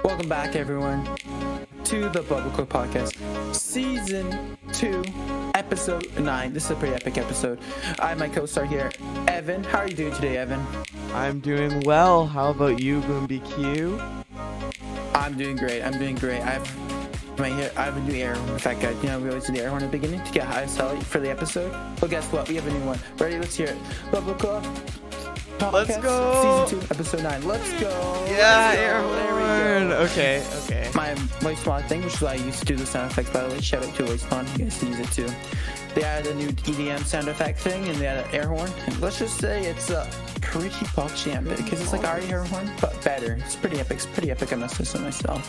Welcome back, everyone, to the BoomBQ podcast, season 2, episode 9. This is a pretty epic episode. I have my co-star here, Evan. How are you doing today, Evan? I'm doing well. How about you, BoomBQ? I'm doing great. I have a new air horn. In fact, guys, we always do the air horn at the beginning to get high solid for the episode. Well, guess what? We have a new one. Ready? Let's hear it. BoomBQ podcast, let's go. Season 2, episode 9. Let's go. Yeah, air horn. Okay. My voice mod thing, which is why I used to do the sound effects, by the way. Shout out to voice mod. You guys can use it too. They added a new EDM sound effect thing, and they added an air horn. And let's just say it's a pretty pop jam because it's like our air horn, but better. It's pretty epic. It's pretty epic. I must say so myself.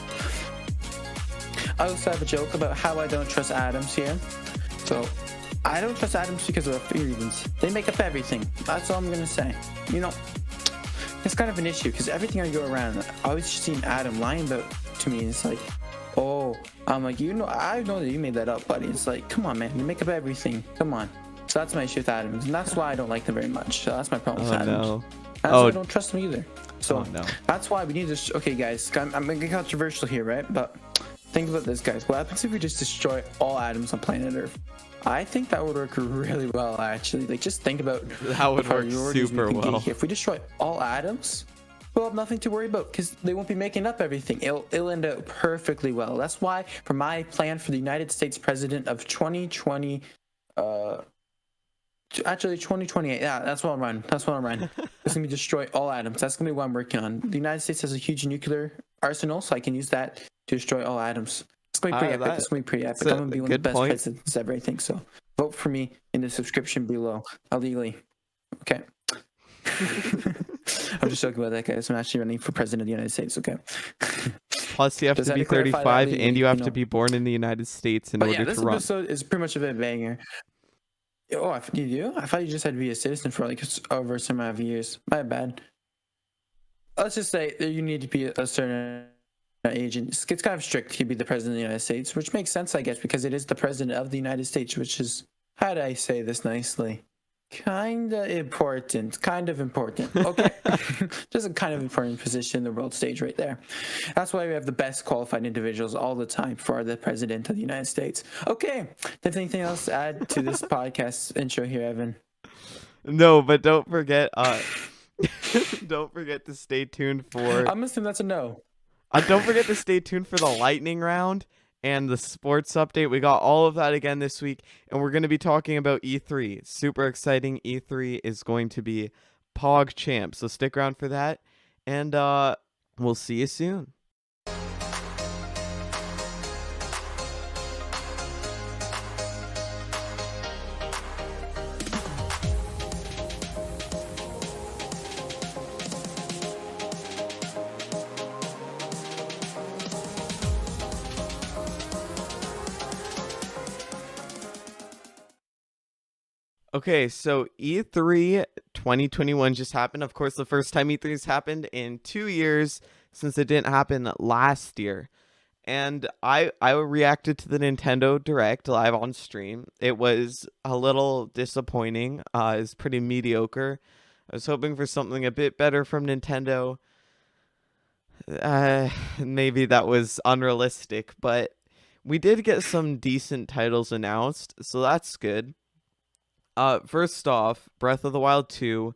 I also have a joke about how I don't trust atoms here. So I don't trust atoms because of a few reasons. They make up everything. That's all I'm gonna say. It's kind of an issue because everything I go around, I always see an atom lying about to me. And it's like, oh, I'm like, I know that you made that up, buddy. It's like, come on, man, you make up everything. Come on. So that's my issue with atoms, and that's why I don't like them very much. So that's my problem with atoms. No. That's why I don't trust them either. So no. That's why we need to. Okay, guys, I'm gonna get controversial here, right? But think about this, guys. What happens if we just destroy all atoms on planet Earth? I think that would work really well, actually. Like, just think about that would work super well. If we destroy all atoms, we'll have nothing to worry about because they won't be making up everything. It'll end up perfectly well. That's why, for my plan for the United States president of 2020, actually 2028. Yeah, that's what I'm running. It's gonna be destroy all atoms. That's gonna be what I'm working on. The United States has a huge nuclear arsenal, so I can use that to destroy all atoms. It's going to be pretty epic. It's going to be pretty epic. I'm going to be one of the best presidents ever, I think so. Vote for me in the subscription below, illegally. Okay. I'm just joking about that, guys. I'm actually running for president of the United States, okay? Plus, you have to be 35 and you have to be born in the United States in order to run. This episode is pretty much a bit banger. Oh, you do? I thought you just had to be a citizen for like over some amount of years. My bad. Let's just say that you need to be a certain agent. It's kind of strict to be the president of the United States, which makes sense, I guess, because it is the president of the United States, which is, how do I say this nicely? Kind of important. Okay. Just a kind of important position in the world stage right there. That's why we have the best qualified individuals all the time for the president of the United States. Okay. Do you have anything else to add to this podcast intro here, Evan? No, but don't forget, don't forget to stay tuned for... I'm assuming that's a no. Don't forget to stay tuned for the lightning round and the sports update. We got all of that again this week, and we're going to be talking about E3. Super exciting. E3 is going to be PogChamp, so stick around for that, and we'll see you soon. Okay, so E3 2021 just happened. Of course, the first time E3's happened in 2 years since it didn't happen last year. And I reacted to the Nintendo Direct live on stream. It was a little disappointing. It's pretty mediocre. I was hoping for something a bit better from Nintendo. Maybe that was unrealistic, but we did get some decent titles announced, so that's good. First off, Breath of the Wild 2,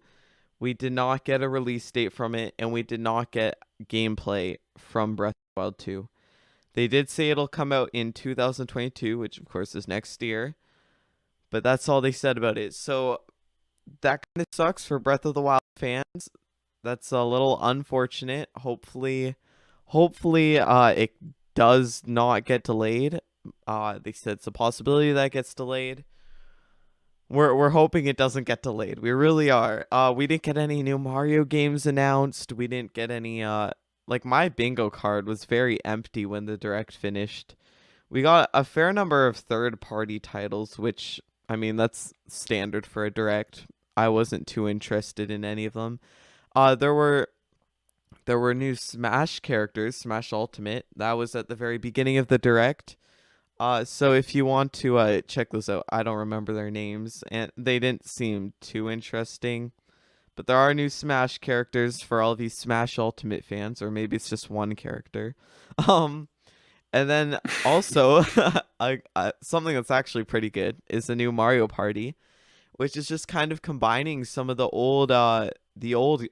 we did not get a release date from it, and we did not get gameplay from Breath of the Wild 2. They did say it'll come out in 2022, which of course is next year, but that's all they said about it. So that kind of sucks for Breath of the Wild fans. That's a little unfortunate. Hopefully it does not get delayed. They said it's a possibility that it gets delayed. We're hoping it doesn't get delayed. We really are. We didn't get any new Mario games announced. We didn't get any like my bingo card was very empty when the direct finished. We got a fair number of third-party titles, which I mean that's standard for a direct. I wasn't too interested in any of them. There were new Smash characters, Smash Ultimate. That was at the very beginning of the direct. So if you want to check those out, I don't remember their names, and they didn't seem too interesting. But there are new Smash characters for all of you Smash Ultimate fans, or maybe it's just one character. Um, and then also, something that's actually pretty good is the new Mario Party, which is just kind of combining some of the old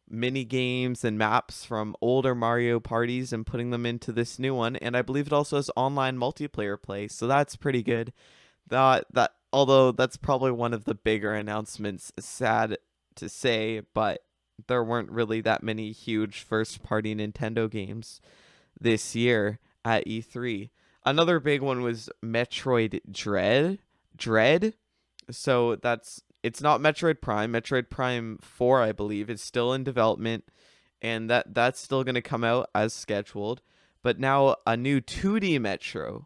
mini games and maps from older Mario parties and putting them into this new one. And I believe it also has online multiplayer play, so that's pretty good. That although that's probably one of the bigger announcements, sad to say, but there weren't really that many huge first party Nintendo games this year at E3. Another big one was Metroid Dread. So it's not Metroid Prime. Metroid Prime 4, I believe, is still in development, and that's still going to come out as scheduled. But now a new 2D Metroid.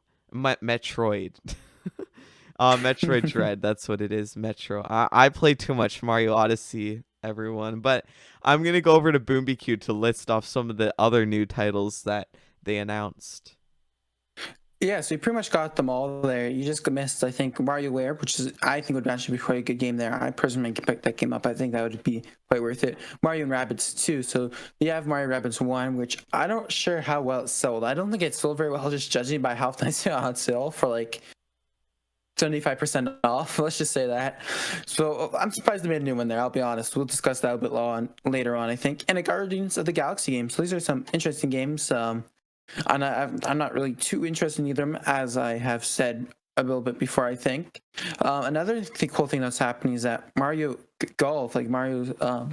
Metroid Dread, that's what it is, Metro. I play too much Mario Odyssey, everyone, but I'm going to go over to BoomBQ to list off some of the other new titles that they announced. Yeah, so you pretty much got them all there. You just missed, I think, WarioWare, which is I think would actually be quite a good game there. I personally can pick that game up. I think that would be quite worth it. Mario and Rabbids 2. So you have Mario Rabbids 1, which I don't sure how well it sold. I don't think it sold very well, just judging by how nice it on sale for like 75% off. Let's just say that. So I'm surprised they made a new one there. I'll be honest. We'll discuss that a bit later on, I think. And the Guardians of the Galaxy games. So these are some interesting games. And I'm not really too interested in either of them, as I have said a little bit before, I think. Another cool thing that's happening is that Mario Golf, like Mario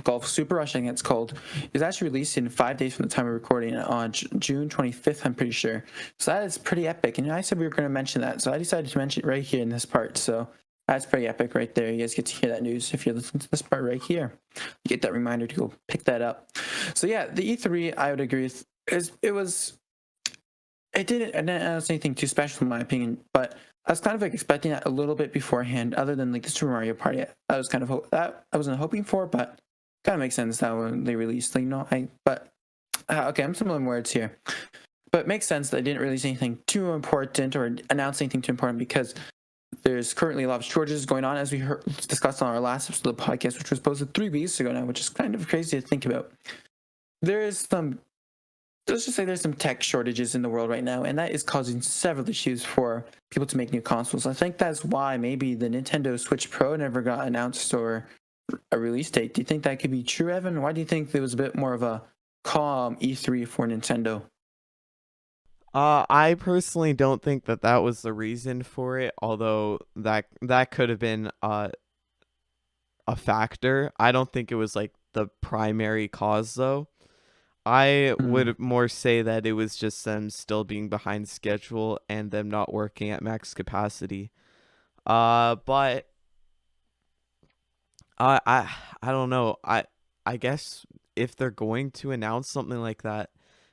Golf Super Rush, I think it's called, is actually released in 5 days from the time of recording on June 25th, I'm pretty sure. So that is pretty epic. And I said we were going to mention that, so I decided to mention it right here in this part. So that's pretty epic right there. You guys get to hear that news if you're listening to this part right here. You get that reminder to go pick that up. So yeah, the E3, I would agree with, it didn't announce anything too special in my opinion, but I was kind of like expecting that a little bit beforehand. Other than like the Super Mario Party, I was kind of that I wasn't hoping for, but kind of makes sense that when they released, like, okay, I'm stumbling words here, but it makes sense that they didn't release anything too important or announce anything too important because there's currently a lot of shortages going on, as we discussed on our last episode of the podcast, which was posted 3 weeks ago now, which is kind of crazy to think about. Let's just say there's some tech shortages in the world right now, and that is causing several issues for people to make new consoles. I think that's why maybe the Nintendo Switch Pro never got announced or a release date. Do you think that could be true, Evan? Why do you think there was a bit more of a calm E3 for Nintendo? I personally don't think that was the reason for it, although that could have been a factor. I don't think it was like the primary cause though. I would more say that it was just them still being behind schedule and them not working at max capacity. But I don't know. I guess if they're going to announce something like that,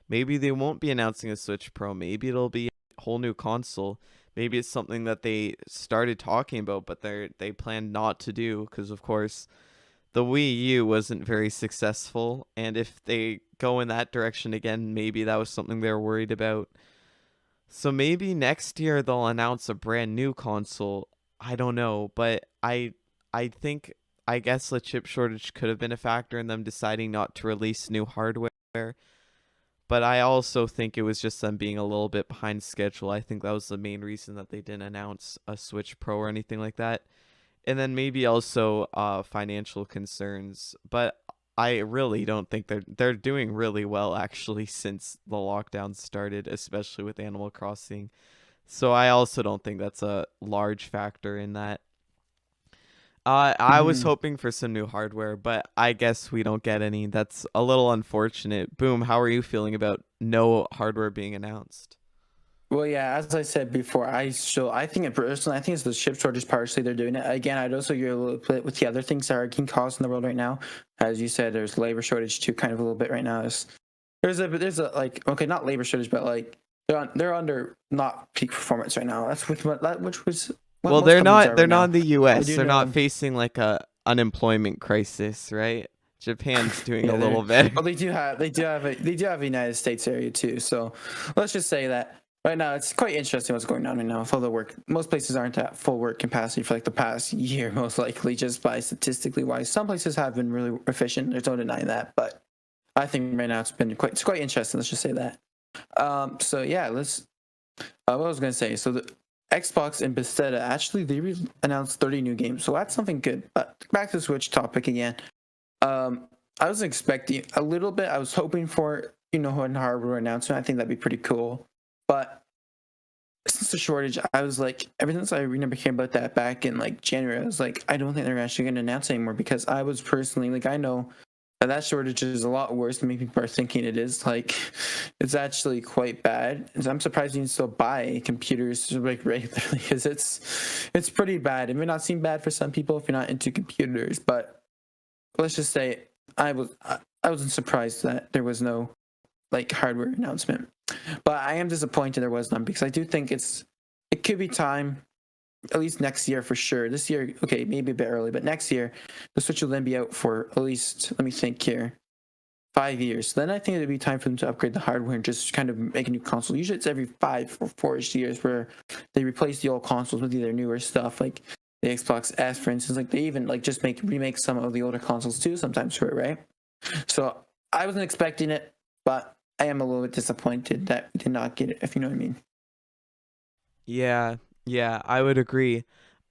maybe they won't be announcing a Switch Pro. Maybe it'll be a whole new console. Maybe it's something that they started talking about, but they plan not to do because, of course, the Wii U wasn't very successful, and if they go in that direction again, maybe that was something they were worried about. So maybe next year they'll announce a brand new console. I don't know, but I think I guess the chip shortage could have been a factor in them deciding not to release new hardware. But I also think it was just them being a little bit behind schedule. I think that was the main reason that they didn't announce a Switch Pro or anything like that. And then maybe also financial concerns. But I really don't think they're doing really well actually since the lockdown started, especially with Animal Crossing. So I also don't think that's a large factor in that. I was Mhm. hoping for some new hardware, but I guess we don't get any. That's a little unfortunate. Boom, how are you feeling about no hardware being announced? Well, yeah, as I said before, I think it personally, I think it's the chip shortage partially they're doing it. Again, I'd also agree a little bit with the other things that are getting caused in the world right now. As you said, there's labor shortage too, kind of a little bit right now. There's a like okay, not labor shortage, but like they're under not peak performance right now. That's which was what Well, most companies are they're right not now. in the I US. do They're not know. facing like a unemployment crisis, right? Japan's doing a Yeah, little they're better. well. They do have a United States area too. So let's just say that right now it's quite interesting what's going on right now with all the work. Most places aren't at full work capacity for like the past year, most likely, just by statistically wise. Some places have been really efficient. There's no denying that, but I think right now it's quite interesting. Let's just say that. So yeah, let's. What I was gonna say. So the Xbox and Bethesda actually announced 30 new games. So that's something good. But back to the Switch topic again. Um, I was expecting a little bit. I was hoping for an hardware announcement. I think that'd be pretty cool. But since the shortage, I was like, ever since I remember hearing about that back in like January, I was like, I don't think they're actually going to announce anymore because I was personally like, I know that shortage is a lot worse than maybe people are thinking it is. Like, it's actually quite bad. And I'm surprised you can still buy computers like regularly because it's pretty bad. It may not seem bad for some people if you're not into computers, but let's just say I wasn't surprised that there was no like hardware announcement. But I am disappointed there was none because I do think it could be time, at least next year for sure. This year, okay, maybe a bit early, but next year the Switch will then be out for at least, let me think here, 5 years. Then I think it'd be time for them to upgrade the hardware and just kind of make a new console. Usually it's every 5 or 4-ish years where they replace the old consoles with either newer stuff like the Xbox S, for instance. Like they even like just remake some of the older consoles too sometimes for it, right? So I wasn't expecting it, but I am a little bit disappointed that we did not get it, if you know what I mean. Yeah, yeah, I would agree.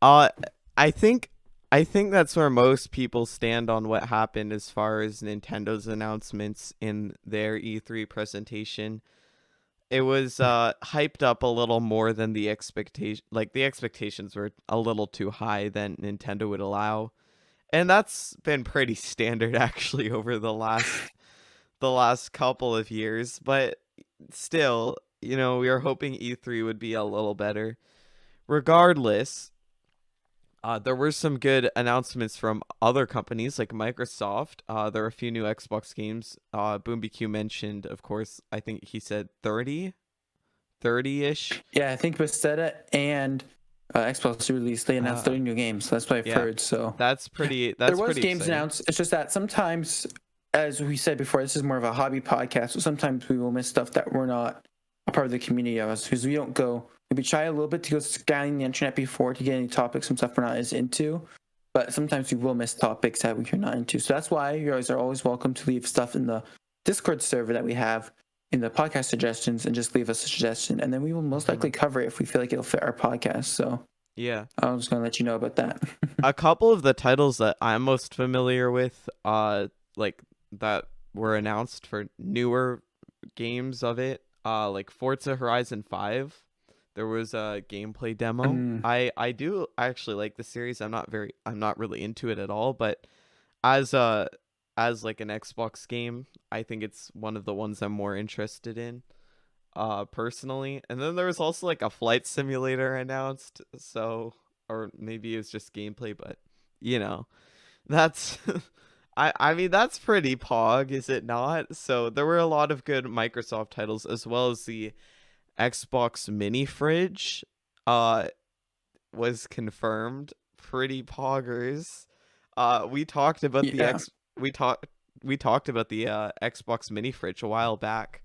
Uh, I think I think that's where most people stand on what happened as far as Nintendo's announcements in their E3 presentation. It was hyped up a little more than the expectation. Like the expectations were a little too high than Nintendo would allow, and that's been pretty standard actually over the last couple of years. But still, we were hoping E3 would be a little better. Regardless, there were some good announcements from other companies like Microsoft. There are a few new Xbox games. BoomBQ mentioned, of course, I think he said 30-ish. Yeah, I think Bethesda and Xbox released, they announced Uh, 30 new games. That's what I've yeah, heard. So there that's was pretty games exciting. announced. It's just that sometimes, as we said before, this is more of a hobby podcast. So sometimes we will miss stuff that we're not a part of the community of us because we don't go. We try a little bit to go scanning the internet before to get any topics and stuff we're not as into. But sometimes we will miss topics that we're not into. So that's why you guys are always welcome to leave stuff in the Discord server that we have in the podcast suggestions and just leave us a suggestion. And then we will most likely cover it if we feel like it'll fit our podcast. So Yeah. I'm just going to let you know about that. A couple of the titles that I'm most familiar with, like that were announced for newer games of it, like Forza Horizon 5. There was a gameplay demo. Mm, I do actually like the series. I'm not really into it at all, but as a as like an Xbox game, I think it's one of the ones I'm more interested in, personally. And then there was also like a flight simulator announced, so or maybe it's just gameplay, but you know, that's I mean that's pretty pog, is it not? So there were a lot of good Microsoft titles as well as the Xbox mini fridge was confirmed. Pretty poggers. We talked about the yeah. X we talked about the Xbox mini fridge a while back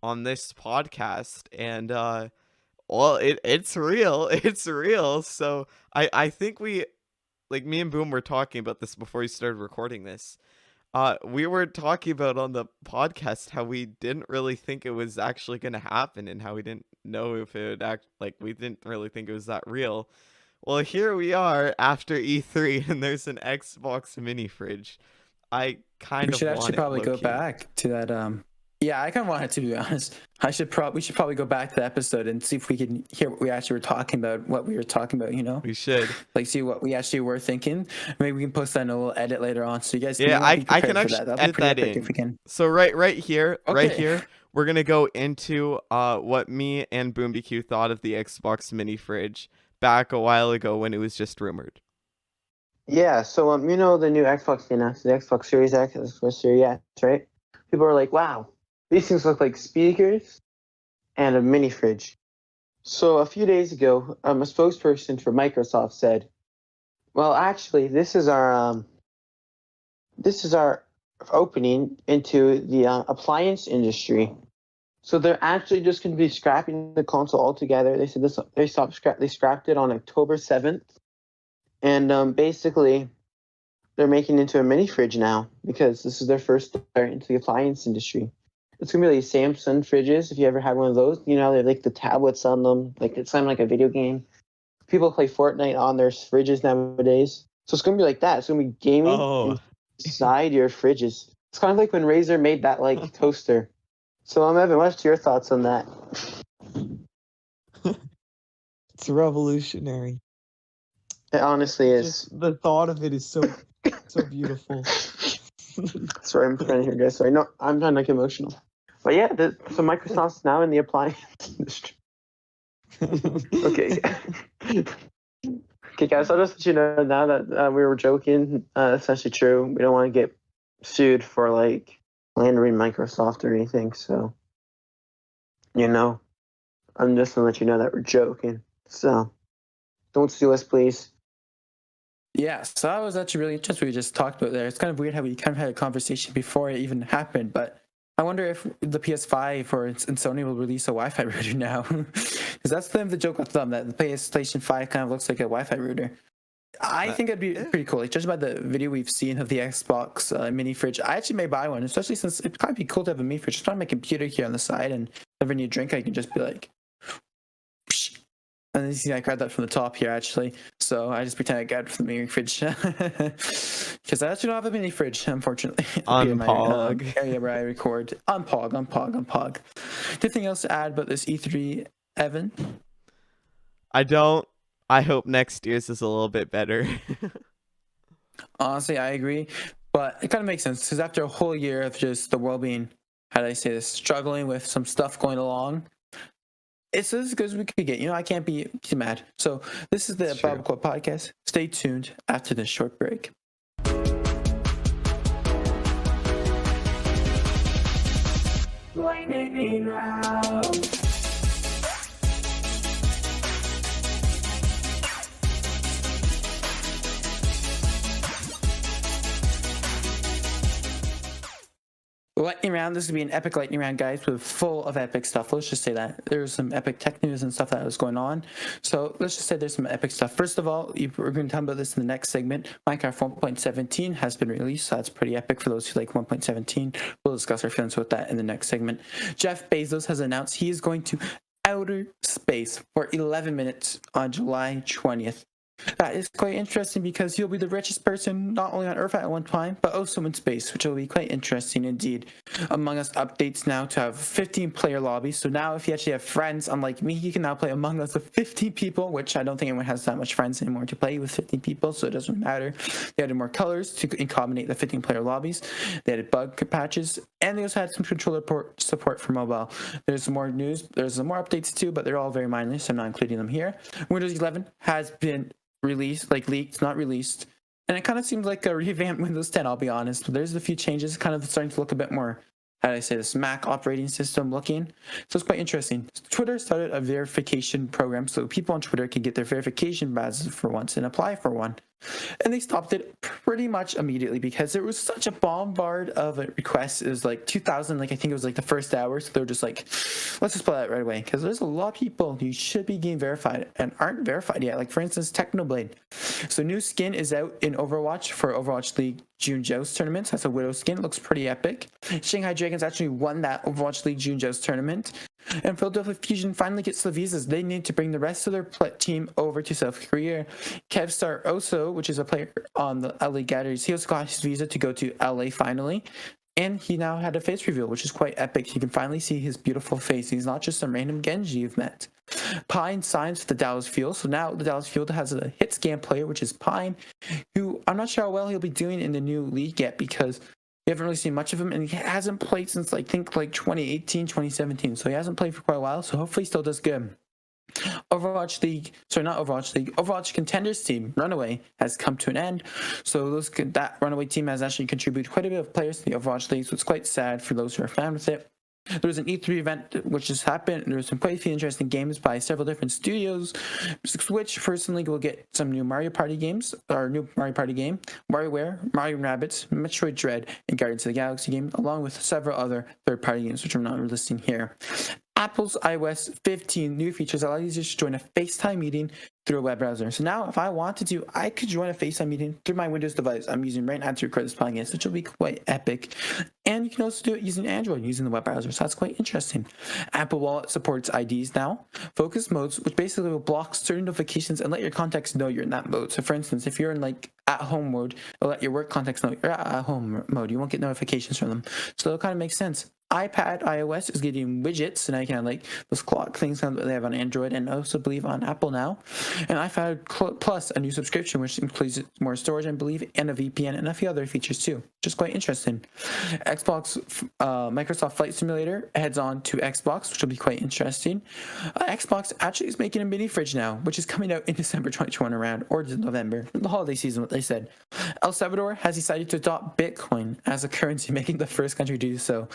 on this podcast, and well, it's real. It's real. So I think we, like, me and Boom were talking about this before we started recording this. We were talking about on the podcast how we didn't really think it was actually going to happen and how we didn't know if it would act, like, we didn't really think it was that real. Well, here we are after E3 and there's an Xbox mini fridge. I kind We of should want actually it, probably go low-key. back to that. Yeah, I kind of want it, to be honest. We should probably go back to the episode and see if we can hear what we actually were talking about, what we were talking about. We should. Like see what we actually were thinking. Maybe we can post that in a little edit later on, so you guys Yeah, be I can prepared for actually that. That'll be edit pretty that epic if in. we can. So right Okay. here, we're gonna go into what me and BoomBQ thought of the Xbox mini fridge back a while ago when it was just rumored. Yeah, so the new Xbox they announced, the Xbox Series X, Xbox Series S, right? People are like, wow, these things look like speakers and a mini fridge. So a few days ago, a spokesperson for Microsoft said, well, actually, this is our opening into the appliance industry. So they're actually just going to be scrapping the console altogether. They said they scrapped it on October 7th. And basically, they're making it into a mini fridge now because this is their first start into the appliance industry. It's going to be like Samsung fridges, if you ever had one of those. You know, they have like the tablets on them. Like it's kind of like a video game. People play Fortnite on their fridges nowadays. So it's going to be like that. It's going to be gaming inside your fridges. It's kind of like when Razer made that like toaster. So Evan, what's your thoughts on that? It's revolutionary. It honestly is. Just the thought of it is so beautiful. Sorry, I'm trying to hear guys. Sorry, no, I'm trying to get emotional. But yeah, so Microsoft's now in the appliance industry. Okay. Okay, guys, I'll just let you know now that we were joking. It's actually true. We don't want to get sued for like slandering Microsoft or anything. So, I'm just gonna let you know that we're joking. So, don't sue us, please. Yeah, so that was actually really interesting. What we just talked about there. It's kind of weird how we kind of had a conversation before it even happened, but I wonder if the PS5 and Sony will release a Wi-Fi router now, because that's the joke with them, that the PlayStation 5 kind of looks like a Wi-Fi router. I think it'd be pretty cool. Like, judging by the video we've seen of the Xbox mini fridge, I actually may buy one, especially since it'd kind of be cool to have a mini fridge. Just on my computer here on the side, and whenever I need a drink, I can just be like, psh. And you see, I grabbed that from the top here, actually. So I just pretend I grabbed it from the mini fridge. Because I actually don't have a mini fridge, unfortunately. On in my, Pog. area where I record. On Pog. Anything else to add about this E3, Evan? I don't. I hope next year's is a little bit better. Honestly, I agree. But it kind of makes sense, because after a whole year of just the world being, how do I say this, struggling with some stuff going along, it's as good as we could get. I can't be too mad. So this is the BoomBQ podcast. Stay tuned after this short break. Lightning round. Lightning round. This is going to be an epic lightning round, guys, with full of epic stuff. Let's just say that there's some epic tech news and stuff that was going on. So let's just say there's some epic stuff. First of all, we're going to talk about this in the next segment. Minecraft 1.17 has been released, so that's pretty epic for those who like 1.17. We'll discuss our feelings with that in the next segment. Jeff Bezos has announced he is going to outer space for 11 minutes on July 20th. That is quite interesting because he'll be the richest person not only on Earth at one time, but also in space, which will be quite interesting indeed. Among Us updates now to have 15 player lobbies. So now if you actually have friends, unlike me, you can now play Among Us with 15 people, which I don't think anyone has that much friends anymore to play with 15 people, so it doesn't matter. They added more colors to combine the 15 player lobbies. They added bug patches, and they also had some controller support for mobile. There's more news, there's some more updates too, but they're all very minor, so I'm not including them here. Windows 11 has been released, like leaked, not released, and it kind of seems like a revamped Windows 10, I'll be honest. But there's a few changes, kind of starting to look a bit more, how do I say this, Mac operating system looking. So it's quite interesting. Twitter started a verification program so people on Twitter can get their verification badges for once and apply for one. And they stopped it pretty much immediately because there was such a bombard of requests. It was like 2,000, like I think it was like the first hour. So they were just like, let's just play that right away. Because there's a lot of people who should be getting verified and aren't verified yet. Like for instance, Technoblade. So new skin is out in Overwatch for Overwatch League June Joust tournament. That's a Widow skin. Looks pretty epic. Shanghai Dragons actually won that Overwatch League June Joust tournament. And Philadelphia Fusion finally gets the visas they need to bring the rest of their team over to South Korea. Kevstar Oso, which is a player on the LA Gators, he also got his visa to go to LA finally. And he now had a face reveal, which is quite epic. You can finally see his beautiful face. He's not just some random Genji you've met. Pine signs with the Dallas Fuel. So now the Dallas Fuel has a hit scan player, which is Pine, who I'm not sure how well he'll be doing in the new league yet because we haven't really seen much of him. And he hasn't played since, I think, like 2018, 2017. So he hasn't played for quite a while. So hopefully he still does good. Overwatch Contenders team, Runaway, has come to an end. So that Runaway team has actually contributed quite a bit of players to the Overwatch League, so it's quite sad for those who are fans with it. There was an E3 event which just happened. There was some quite a few interesting games by several different studios. Switch personally will get some new Mario Party games, or new Mario Party game, WarioWare, Mario & Rabbids, Metroid Dread, and Guardians of the Galaxy game, along with several other third-party games, which I'm not listing here. Apple's iOS 15 new features allow users to join a FaceTime meeting through a web browser. So now, if I wanted to, I could join a FaceTime meeting through my Windows device I'm using right now to record this podcast, which will be quite epic. And you can also do it using Android, using the web browser. So that's quite interesting. Apple Wallet supports IDs now. Focus modes, which basically will block certain notifications and let your contacts know you're in that mode. So for instance, if you're in like at-home mode, it'll let your work contacts know you're at home mode. You won't get notifications from them. So it'll kind of make sense. iPad iOS is getting widgets, and I can like those clock things that they have on Android and also believe on Apple now. And iPad Plus, a new subscription which includes more storage, I believe, and a VPN and a few other features too. Just quite interesting. Microsoft Flight Simulator heads on to Xbox, which will be quite interesting. Xbox actually is making a mini fridge now, which is coming out in December 2021 around, or November, the holiday season, what they said. El Salvador has decided to adopt Bitcoin as a currency, making the first country to do so.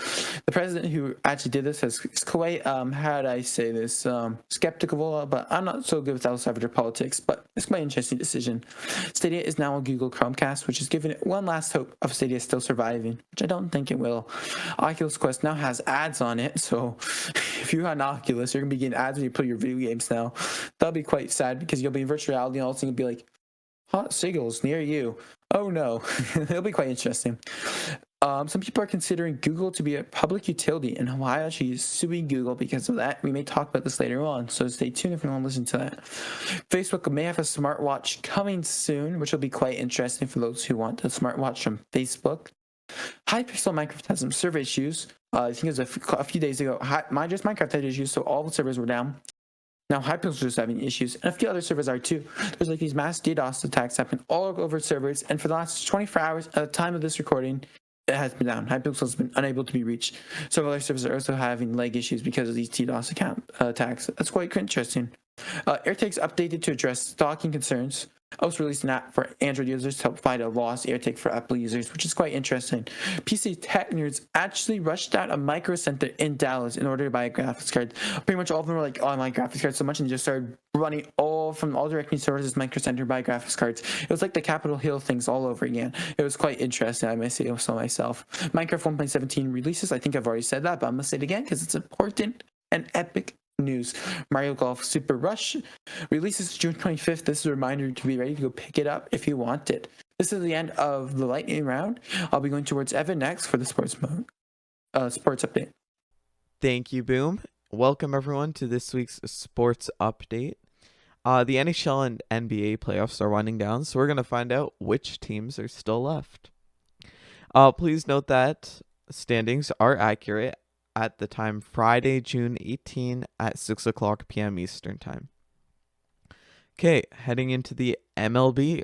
The president who actually did this is quite, how do I say this, skeptical, but I'm not so good with El Salvador politics, but it's quite an interesting decision. Stadia is now on Google Chromecast, which is giving it one last hope of Stadia still surviving, which I don't think it will. Oculus Quest now has ads on it, so if you have an Oculus, you're going to be getting ads when you play your video games now. That'll be quite sad because you'll be in virtual reality and all of a sudden you'll be like, hot signals near you. Oh no. It'll be quite interesting. Some people are considering Google to be a public utility, and Hawaii actually is suing Google because of that. We may talk about this later on, so stay tuned if you want to listen to that. Facebook may have a smartwatch coming soon, which will be quite interesting for those who want a smartwatch from Facebook. Hypixel Minecraft has some server issues. I think it was a few days ago. Minecraft had issues, so all the servers were down. Now Hypixel is having issues, and a few other servers are too. There's like these mass DDoS attacks happening all over servers, and for the last 24 hours at the time of this recording, it has been down. Hypixel has been unable to be reached. Several other servers are also having lag issues because of these DDoS attacks. That's quite interesting. AirTag's updated to address stalking concerns. Also released an app for Android users to help find a lost AirTag for Apple users, which is quite interesting. PC tech nerds actually rushed out a micro center in Dallas in order to buy a graphics card. Pretty much all of them were like, oh, my graphics card so much, and just started running all directly sources micro center to buy graphics cards. It was like the Capitol Hill things all over again. It was quite interesting. I may say so myself. Minecraft 1.17 releases. I think I've already said that, but I'm gonna say it again because it's important and epic news. Mario Golf Super Rush releases June 25th. This is a reminder to be ready to go pick it up if you want it. This is the end of the lightning round. I'll be going towards Evan next for the sports update. Thank you, Boom. Welcome everyone to this week's sports update. The NHL and NBA playoffs are winding down, so we're going to find out which teams are still left. Please note that standings are accurate at the time Friday, June 18 at 6 o'clock p.m. Eastern Time. Okay, heading into the MLB.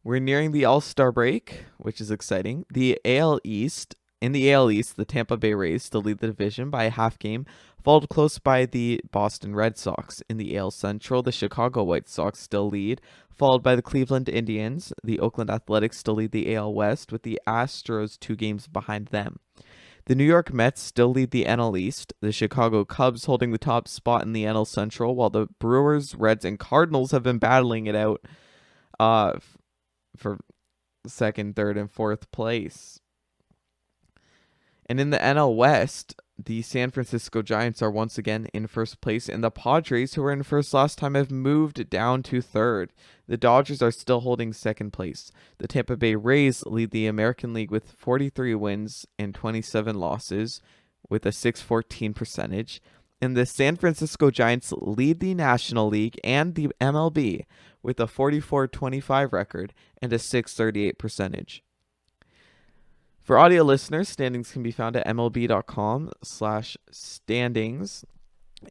We're nearing the All-Star break, which is exciting. In the AL East, the Tampa Bay Rays still lead the division by a half game, followed close by the Boston Red Sox. In the AL Central, the Chicago White Sox still lead, followed by the Cleveland Indians. The Oakland Athletics still lead the AL West, with the Astros 2 games behind them. The New York Mets still lead the NL East, the Chicago Cubs holding the top spot in the NL Central, while the Brewers, Reds, and Cardinals have been battling it out for second, third, and fourth place. And in the NL West, the San Francisco Giants are once again in first place, and the Padres, who were in first last time, have moved down to third. The Dodgers are still holding second place. The Tampa Bay Rays lead the American League with 43 wins and 27 losses, with a .614 percentage. And the San Francisco Giants lead the National League and the MLB with a 44-25 record and a .638 percentage. For audio listeners, standings can be found at mlb.com/standings.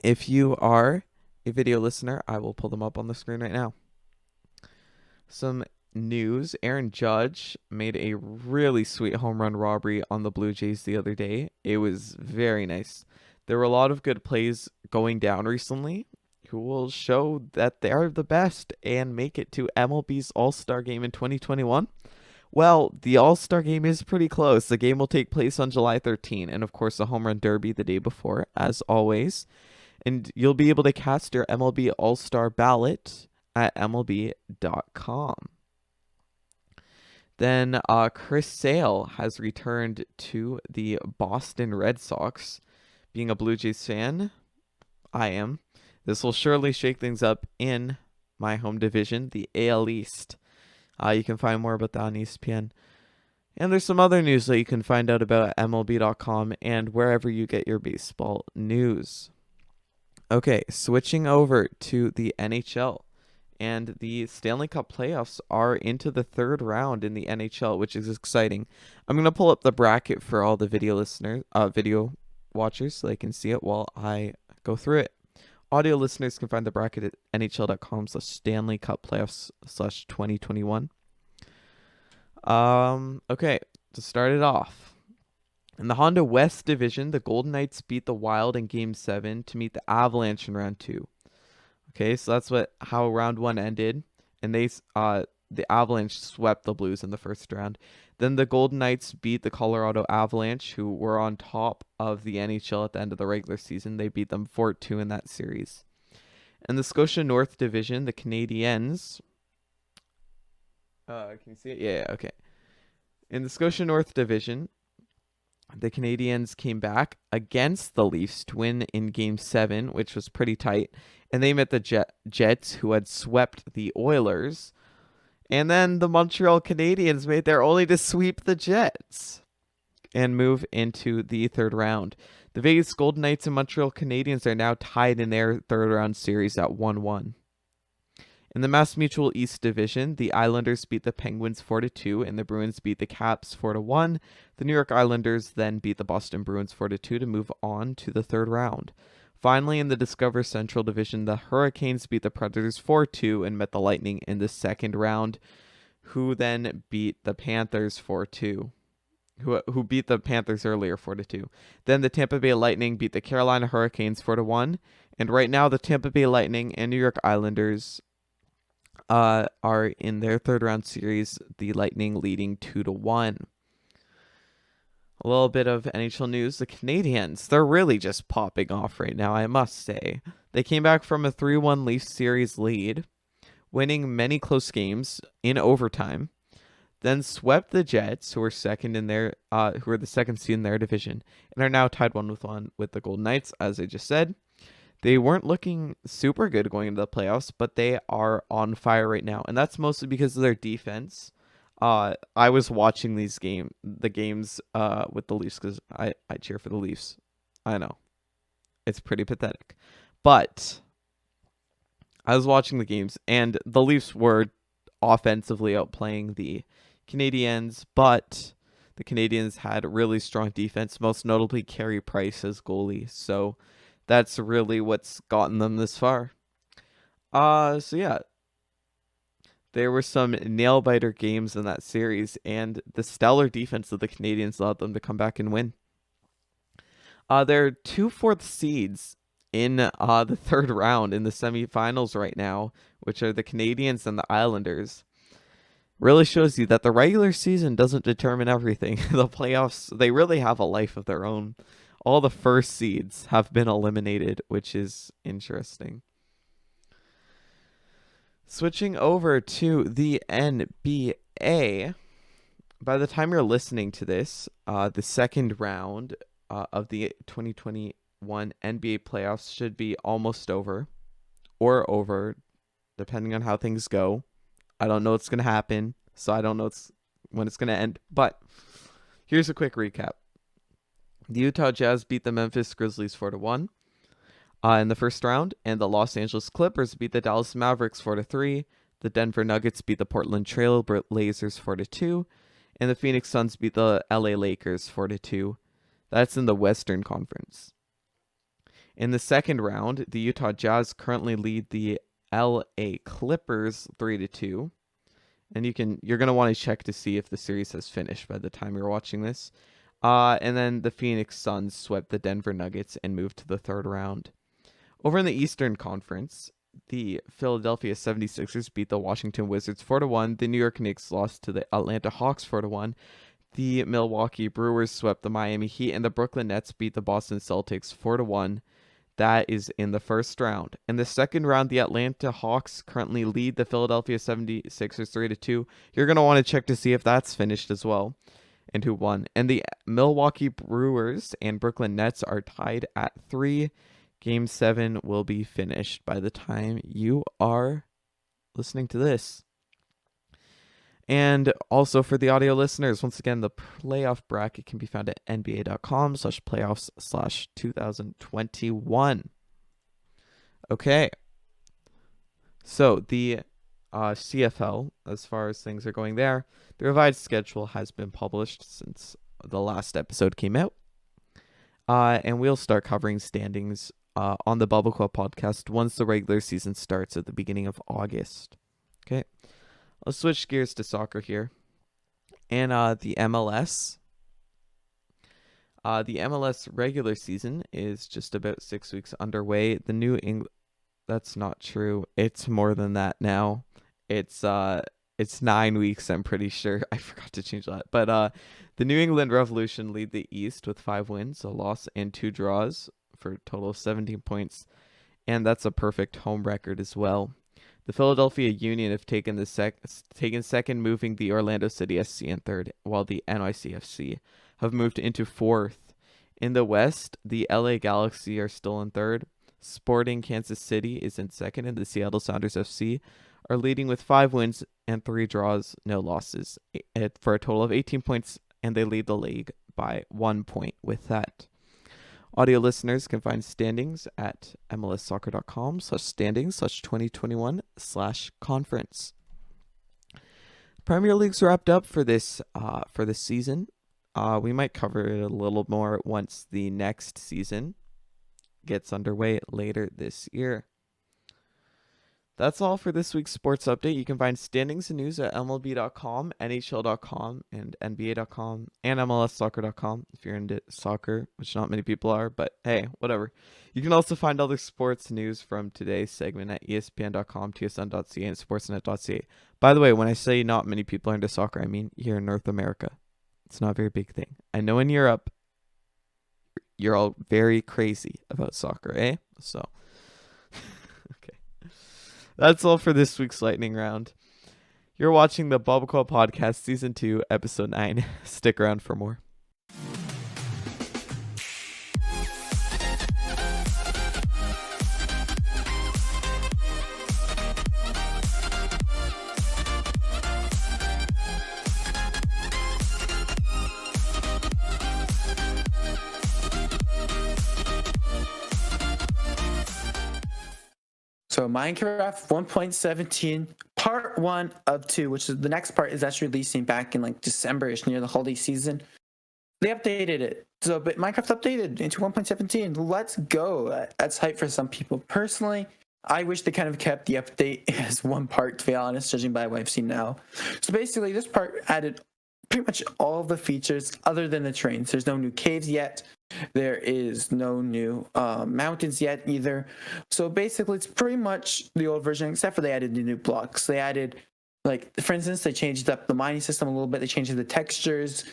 If you are a video listener, I will pull them up on the screen right now. Some news: Aaron Judge made a really sweet home run robbery on the Blue Jays the other day. It was very nice. There were a lot of good plays going down recently who will show that they are the best and make it to MLB's All-Star Game in 2021. Well, the All-Star Game is pretty close. The game will take place on July 13, and of course the Home Run Derby the day before, as always. And you'll be able to cast your MLB All-Star ballot at MLB.com. Then Chris Sale has returned to the Boston Red Sox. Being a Blue Jays fan, I am. This will surely shake things up in my home division, the AL East. You can find more about that on ESPN. And there's some other news that you can find out about at MLB.com and wherever you get your baseball news. Okay, switching over to the NHL. And the Stanley Cup playoffs are into the third round in the NHL, which is exciting. I'm going to pull up the bracket for all the video watchers so they can see it while I go through it. Audio listeners can find the bracket at nhl.com/Stanley Cup playoffs/2021. Okay, to start it off. In the Honda West Division, the Golden Knights beat the Wild in Game 7 to meet the Avalanche in Round 2. Okay, so that's how Round 1 ended, and the Avalanche swept the Blues in the first round. Then the Golden Knights beat the Colorado Avalanche, who were on top of the NHL at the end of the regular season. They beat them 4-2 in that series. In the Scotia North Division, the Canadiens... can you see it? Yeah, okay. In the Scotia North Division, the Canadiens came back against the Leafs to win in Game 7, which was pretty tight. And they met the Jets, who had swept the Oilers. And then the Montreal Canadiens made their only to sweep the Jets and move into the third round. The Vegas Golden Knights and Montreal Canadiens are now tied in their third round series at 1-1. In the MassMutual East Division, the Islanders beat the Penguins 4-2, and the Bruins beat the Caps 4-1. The New York Islanders then beat the Boston Bruins 4-2 to move on to the third round. Finally, in the Discover Central Division, the Hurricanes beat the Predators 4-2 and met the Lightning in the second round, who then beat the Panthers 4-2. Who beat the Panthers earlier 4-2. Then the Tampa Bay Lightning beat the Carolina Hurricanes 4-1. And right now, the Tampa Bay Lightning and New York Islanders are in their third round series, the Lightning leading 2-1. A little bit of NHL news. The Canadiens, they're really just popping off right now, I must say. They came back from a 3-1 Leafs series lead, winning many close games in overtime, then swept the Jets, who were the second seed in their division, and are now tied 1-1 with the Golden Knights, as I just said. They weren't looking super good going into the playoffs, but they are on fire right now, and that's mostly because of their defense. I was watching the games with the Leafs because I cheer for the Leafs. I know. It's pretty pathetic. But I was watching the games, and the Leafs were offensively outplaying the Canadiens, but the Canadiens had really strong defense, most notably Carey Price as goalie. So that's really what's gotten them this far. So yeah. There were some nail-biter games in that series, and the stellar defense of the Canadiens allowed them to come back and win. There are 2 fourth seeds in the third round in the semifinals right now, which are the Canadiens and the Islanders. Really shows you that the regular season doesn't determine everything. The playoffs, they really have a life of their own. All the first seeds have been eliminated, which is interesting. Switching over to the NBA, by the time you're listening to this, the second round of the 2021 NBA playoffs should be almost over, or over, depending on how things go. I don't know what's going to happen, so I don't know when it's going to end, but here's a quick recap. The Utah Jazz beat the Memphis Grizzlies 4-1. in the first round, and the Los Angeles Clippers beat the Dallas Mavericks 4-3. The Denver Nuggets beat the Portland Trail Blazers 4-2, and the Phoenix Suns beat the LA Lakers 4-2. That's in the Western Conference. In the second round, the Utah Jazz currently lead the LA Clippers 3-2. And you're gonna want to check to see if the series has finished by the time you're watching this. And then the Phoenix Suns swept the Denver Nuggets and moved to the third round. Over in the Eastern Conference, the Philadelphia 76ers beat the Washington Wizards 4-1. The New York Knicks lost to the Atlanta Hawks 4-1. The Milwaukee Brewers swept the Miami Heat, and the Brooklyn Nets beat the Boston Celtics 4-1. That is in the first round. In the second round, the Atlanta Hawks currently lead the Philadelphia 76ers 3-2. You're going to want to check to see if that's finished as well and who won. And the Milwaukee Brewers and Brooklyn Nets are tied at 3. Game 7 will be finished by the time you are listening to this. And also for the audio listeners, once again, the playoff bracket can be found at nba.com/playoffs/2021. Okay. So the CFL, as far as things are going there, the revised schedule has been published since the last episode came out. And we'll start covering standings on the Bubble Club podcast once the regular season starts at the beginning of August. Okay. Let's switch gears to soccer here. And the MLS. The MLS regular season is just about 6 weeks underway. The New England... That's not true. It's more than that now. It's 9 weeks, I'm pretty sure. I forgot to change that. But the New England Revolution lead the East with 5 wins, a loss, and 2 draws for a total of 17 points. And that's a perfect home record as well. The Philadelphia Union have taken second, moving the Orlando City SC in third, while the NYCFC have moved into fourth. In the West, the LA Galaxy are still in third. Sporting Kansas City is in second, and the Seattle Sounders FC are leading with 5 wins and 3 draws, no losses, for a total of 18 points, and they lead the league by 1 point with that. Audio listeners can find standings at mlssoccer.com/standings/2021/conference. Premier League's wrapped up for this season. We might cover it a little more once the next season gets underway later this year. That's all for this week's sports update. You can find standings and news at MLB.com, NHL.com, and NBA.com, and MLSsoccer.com if you're into soccer, which not many people are, but hey, whatever. You can also find other sports news from today's segment at ESPN.com, TSN.ca, and Sportsnet.ca. By the way, when I say not many people are into soccer, I mean here in North America. It's not a very big thing. I know in Europe, you're all very crazy about soccer, eh? So... That's all for this week's lightning round. You're watching the Bubble Club Podcast Season 2, Episode 9. Stick around for more. So Minecraft 1.17 part 1 of 2, which is the next part is actually releasing back in like December-ish near the holiday season. They updated it. So but Minecraft updated into 1.17. Let's go. That's hype for some people. Personally, I wish they kind of kept the update as one part, to be honest, judging by what I've seen now. So basically this part added pretty much all the features other than the trains. There's no new caves yet. There is no new mountains yet either. So basically it's pretty much the old version, except for they added the new blocks. They added, like, for instance, they changed up the mining system a little bit. They changed the textures.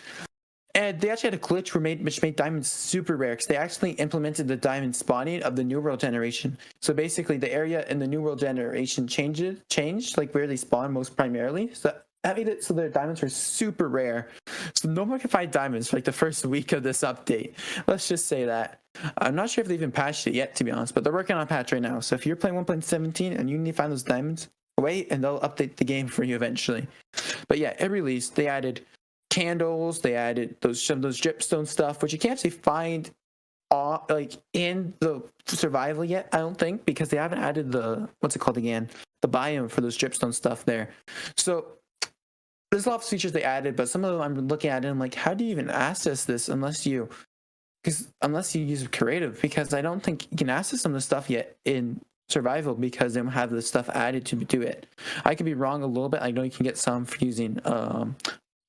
And they actually had a glitch which made diamonds super rare, because they actually implemented the diamond spawning of the New World generation. So basically the area in the New World generation changed, like where they spawn most primarily. So that made it so their diamonds were super rare. So no one can find diamonds for like the first week of this update. Let's just say that. I'm not sure if they've even patched it yet, to be honest, but they're working on a patch right now. So if you're playing 1.17 and you need to find those diamonds, wait and they'll update the game for you eventually. But yeah, it released. They added candles. They added those dripstone stuff, which you can't actually find like in the survival yet, I don't think, because they haven't added the, what's it called again, the biome for those dripstone stuff there. So there's a lot of features they added, but some of them I'm looking at it and I'm like, how do you even access this unless you use creative? Because I don't think you can access some of the stuff yet in survival because they don't have the stuff added to do it. I could be wrong a little bit. I know you can get some for using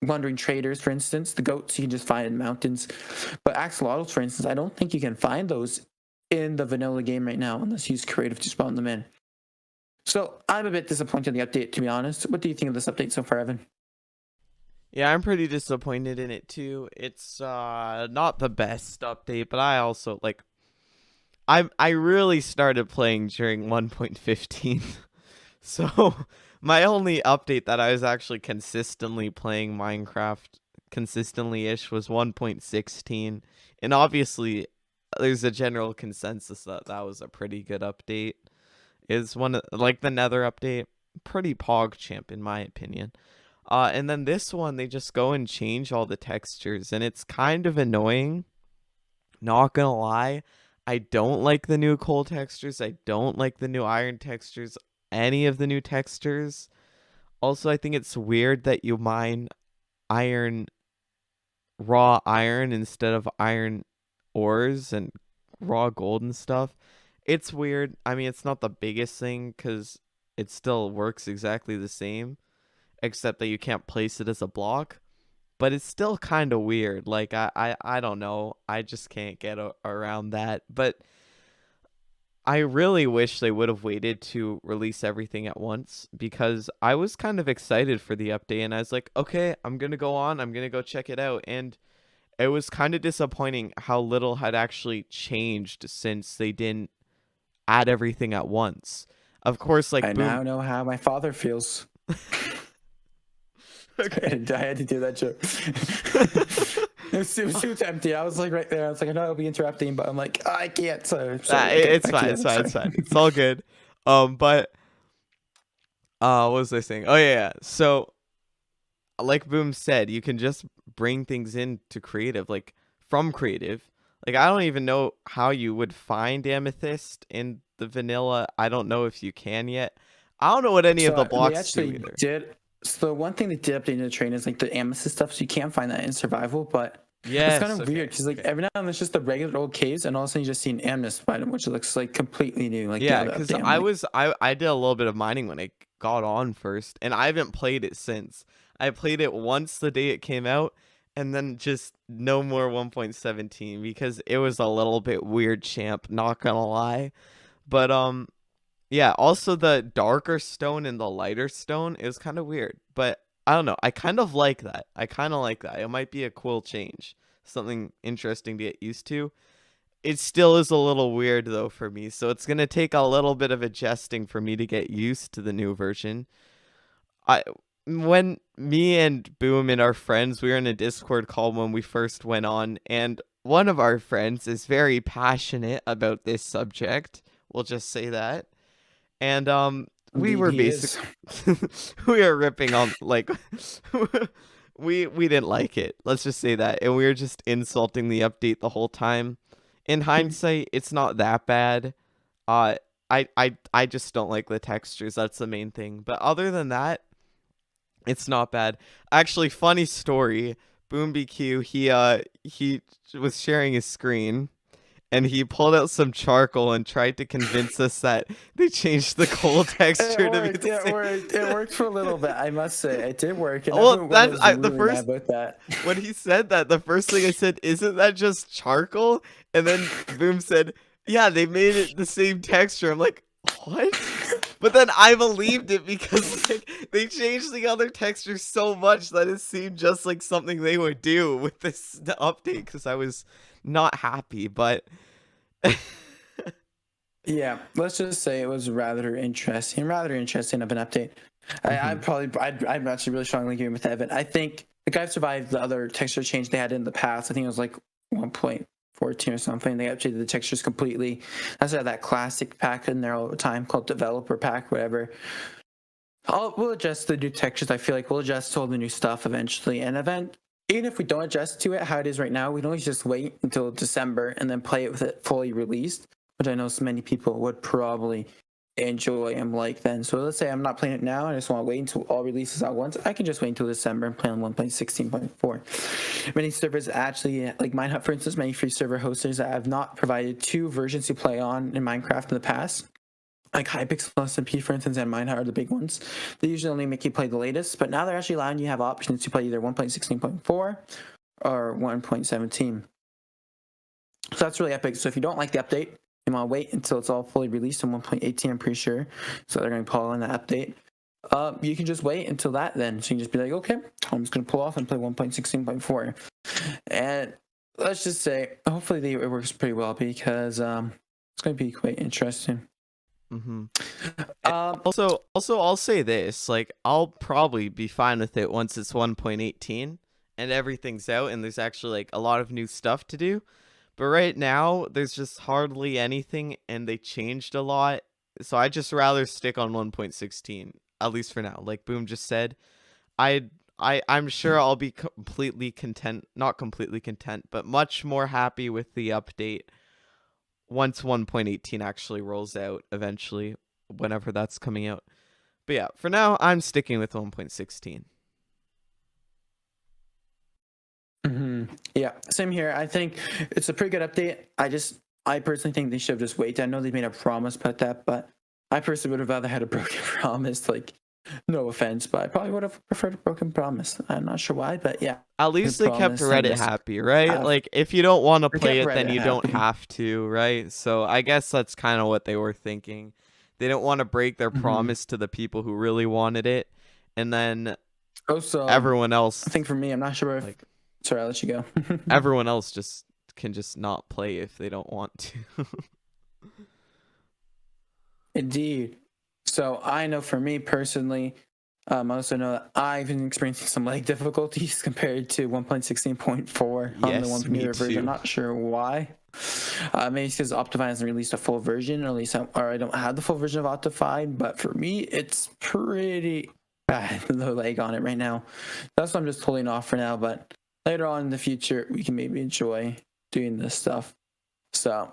wandering traders, for instance. The goats you can just find in mountains, but axolotls, for instance, I don't think you can find those in the vanilla game right now unless you use creative to spawn them in. So I'm a bit disappointed in the update, to be honest. What do you think of this update so far, Evan? Yeah, I'm pretty disappointed in it too. It's not the best update, but I also like I really started playing during 1.15. So my only update that I was actually consistently playing Minecraft consistently-ish was 1.16. And obviously there's a general consensus that that was a pretty good update. Is one of, like the Nether update, pretty PogChamp in my opinion. And then this one, they just go and change all the textures, and it's kind of annoying. Not gonna lie, I don't like the new coal textures. I don't like the new iron textures. Any of the new textures. Also, I think it's weird that you mine iron, raw iron instead of iron ores and raw gold and stuff. It's weird. I mean, it's not the biggest thing because it still works exactly the same, except that you can't place it as a block, but it's still kind of weird. Like I don't know, I just can't get around that. But I really wish they would have waited to release everything at once, because I was kind of excited for the update and I was like, okay, I'm gonna go check it out. And it was kind of disappointing how little had actually changed since they didn't add everything at once. Of course, like I now know how my father feels. Okay. I had to do that joke. It was too tempting. I was like right there. I was like, I know I'll be interrupting, but I'm like, I can't. So it's fine. It's fine. It's all good. But what was I saying? Oh yeah. So, like Boom said, you can just bring things into creative, like from creative. Like I don't even know how you would find amethyst in the vanilla. I don't know if you can yet. I don't know what any of the blocks do either. So one thing they did update in the train is like the amethyst stuff, so you can't find that in survival, but Yes, it's kind of weird because like every now and then it's just the regular old caves, and all of a sudden you just see an amethyst item, which looks like completely new. Like yeah, because I did a little bit of mining when I got on first, and I haven't played it since. I played it once the day it came out, and then just no more 1.17 because it was a little bit weird, champ. Not gonna lie, but yeah, also the darker stone and the lighter stone is kind of weird, but I don't know. I kind of like that. It might be a cool change, something interesting to get used to. It still is a little weird though for me, so it's going to take a little bit of adjusting for me to get used to the new version. When me and Boom and our friends, we were in a Discord call when we first went on, and one of our friends is very passionate about this subject. We'll just say that. And we were basically we were ripping on, like, we didn't like it, let's just say that, and we were just insulting the update the whole time. In hindsight, it's not that bad. I just don't like the textures, that's the main thing, but other than that, it's not bad. Actually, funny story, BoomBQ, he was sharing his screen, and he pulled out some charcoal and tried to convince us that they changed the coal texture to be the same. It worked for a little bit, I must say. It did work. And Well, that's the first about that. When he said that, the first thing I said, "Isn't that just charcoal?" And then Boom said, "Yeah, they made it the same texture." I'm like, "What?" But then I believed it because like, they changed the other textures so much that it seemed just like something they would do with this update, because I was not happy. But yeah, let's just say it was rather interesting of an update. I'm actually really strongly agreeing with Evan. I think the guy survived the other texture change they had in the past. I think it was like 1.14 or something. They updated the textures completely. That's that classic pack in there all the time called developer pack, whatever. We'll adjust the new textures. I feel like we'll adjust all the new stuff eventually. And even if we don't adjust to it how it is right now, we'd always just wait until December and then play it with it fully released, which I know so many people would probably enjoy and like then. So let's say I'm not playing it now, I just want to wait until all releases at once. I can just wait until December and play on 1.16.4. Many servers actually, like Minehut for instance, many free server hosters that have not provided 2 versions to play on in Minecraft in the past, like Hypixel SMP, for instance, and Minehut are the big ones. They usually only make you play the latest, but now they're actually allowing you to have options to play either 1.16.4 or 1.17. So that's really epic. So if you don't like the update, you want to wait until it's all fully released in 1.18, I'm pretty sure. So they're going to pull in that update. You can just wait until that then. So you can just be like, okay, I'm just going to pull off and play 1.16.4. And let's just say, hopefully it works pretty well because it's going to be quite interesting. Mm-hmm. Also, I'll say this: like, I'll probably be fine with it once it's 1.18 and everything's out, and there's actually like a lot of new stuff to do. But right now, there's just hardly anything, and they changed a lot. So I just rather stick on 1.16, at least for now. Like Boom just said, I'm sure I'll be completely content, not completely content, but much more happy with the update once 1.18 actually rolls out eventually, whenever that's coming out. But yeah, for now, I'm sticking with 1.16. Yeah, same here. I think it's a pretty good update. I personally think they should have just waited. I know they made a promise about that, but I personally would have rather had a broken promise. Like, no offense, but I probably would have preferred a broken promise. I'm not sure why, but yeah. At least they kept Reddit happy, right? Like, if you don't want to play it, then you don't have to, right? So I guess that's kind of what they were thinking. They don't want to break their promise to the people who really wanted it, and then everyone else. I think for me, I'm not sure if. Like, sorry, I'll let you go. Everyone else can just not play if they don't want to. Indeed. So I know for me personally, I also know that I've been experiencing some lag difficulties compared to 1.16.4 on the 1.0 version. I'm not sure why. Maybe it's because Optifine hasn't released a full version, or at least I don't have the full version of Optifine. But for me, it's pretty bad, the lag on it right now. That's why I'm just holding off for now. But later on in the future, we can maybe enjoy doing this stuff. So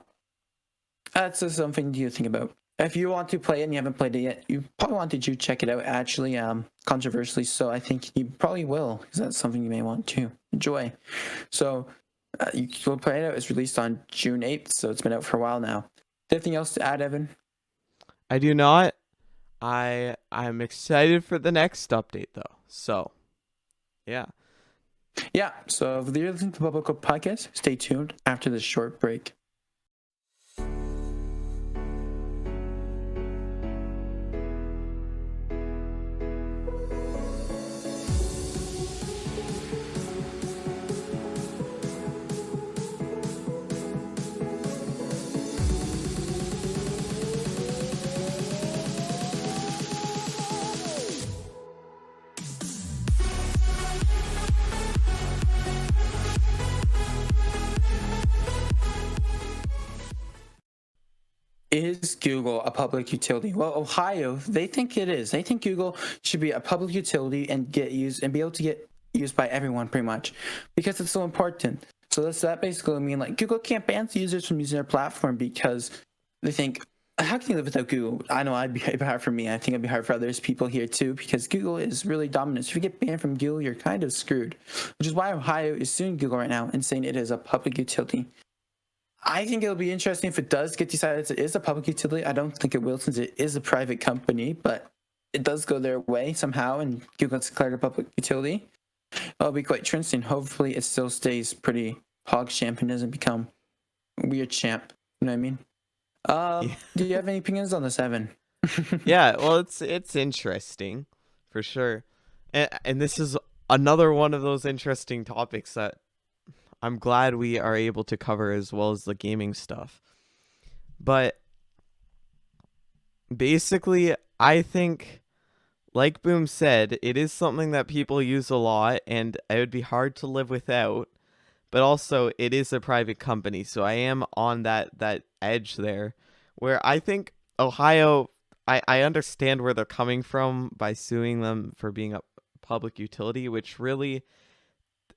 that's just something to think about. If you want to play it and you haven't played it yet, you probably want to check it out, actually, controversially. So I think you probably will, because that's something you may want to enjoy. So you will play it out. It's released on June 8th, so it's been out for a while now. Anything else to add, Evan? I do not. I'm excited for the next update, though. So, yeah. Yeah, so if you're listening to the BoomBQ podcast, stay tuned after this short break. Is Google a public utility? Well, Ohio, they think it is. They think Google should be a public utility and get used and be able to get used by everyone, pretty much, because it's so important. So does that basically mean like Google can't ban users from using their platform because they think, how can you live without Google? I know it'd be hard for me. I think it'd be hard for others people here too, because Google is really dominant. So if you get banned from Google, you're kind of screwed, which is why Ohio is suing Google right now and saying it is a public utility. I think it'll be interesting if it does get decided it is a public utility. I don't think it will, since it is a private company, but it does go their way somehow, and Google gets declared a public utility. It'll be quite interesting. Hopefully, it still stays pretty hog champ and doesn't become weird champ. You know what I mean? Yeah. Do you have any opinions on this, Evan? Yeah, well, it's interesting for sure, and this is another one of those interesting topics that I'm glad we are able to cover, as well as the gaming stuff. But basically, I think, like Boom said, it is something that people use a lot, and it would be hard to live without. But also, it is a private company, so I am on that edge there, where I think Ohio, I understand where they're coming from by suing them for being a public utility, which really,